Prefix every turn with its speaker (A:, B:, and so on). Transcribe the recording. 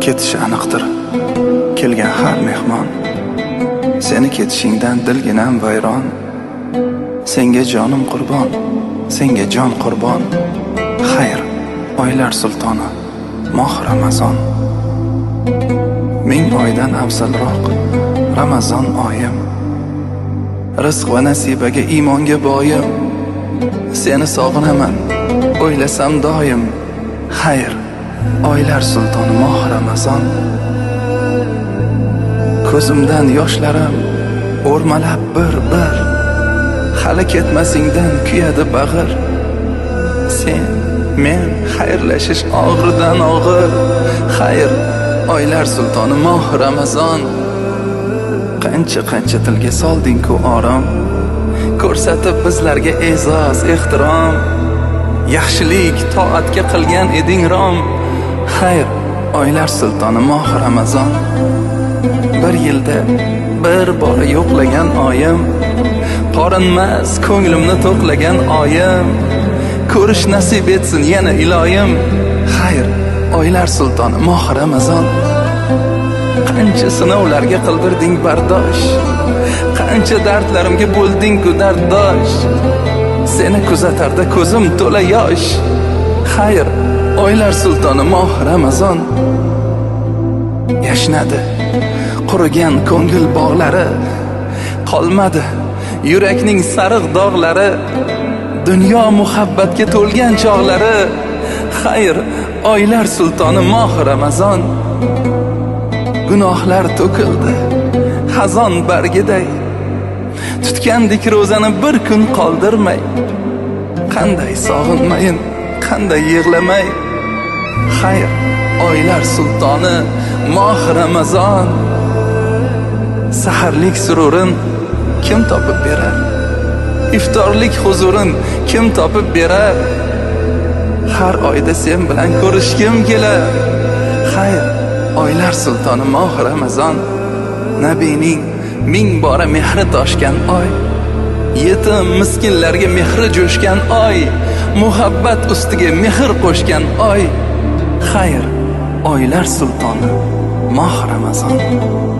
A: Ketishi aniqdir kelgan har mehmon, seni ketishingdan dilginam vayron. Senga jonim qurbon, senga jon qurbon. Xayr, oylar sultoni moh Ramazon. Ming oydan afzalroq Ramazon oyim. Rizq va nasibaga iymonga boyim. Seni sog'inaman, o'ylasam doim. Xayr, oylar sultoni moh Ramazon. Ko'zimdan yoshlarim o'rmalab bir hali ketmasingdan kuyadi bag'ir. Sen men xayrlashish og'ridan og'ir. Xayr, oylar sultoni moh Ramazon. Qancha tilga solding-ku orom, ko'rsatib bizlarga e'zoz, ehtirom. Yaxshilik, toatga qilgan eding rom. Xayr, oylar sultoni moh Ramazon. Bir yilda bir bora yo'qlagan oyim, qorinmas ko'nglimni to'qlagan oyim. Ko'rish nasib etsin yana iloyim. Xayr, oylar sultoni moh Ramazon. Qancha sinovlarga qildirding bardosh, qancha dardlarimga bo'lding-ku darddosh. Seni kuzatarda ko'zim to'la yosh. Xayr, oylar sultoni moh Ramazon. Yashnadi qurigan ko'ngil bog'lari, qolmadi yurakning sariq dog'lari. Dunyo muhabbatga to'lgan chog'lari. Xayr, oylar sultoni moh Ramazon. Gunohlar to'kildi xazon bargiday, tutgandik ro'zani bir kun qoldirmay. Qanday sog'inmayin, qanday yig'lamay. Xayr, oylar sultoni moh Ramazon. Saharlik sururin kim topib berar? Iftorlik huzurin kim topib berar? Har oyda sen bilan ko'rishkim kelar. Xayr, oylar sultoni moh Ramazon. Nabining ming bora mehri toshgan oy, yetim miskinlarga mehri jo'shgan oy, muhabbat ustiga mehr qo'shgan oy. Xayr, oylar sultoni moh Ramazon.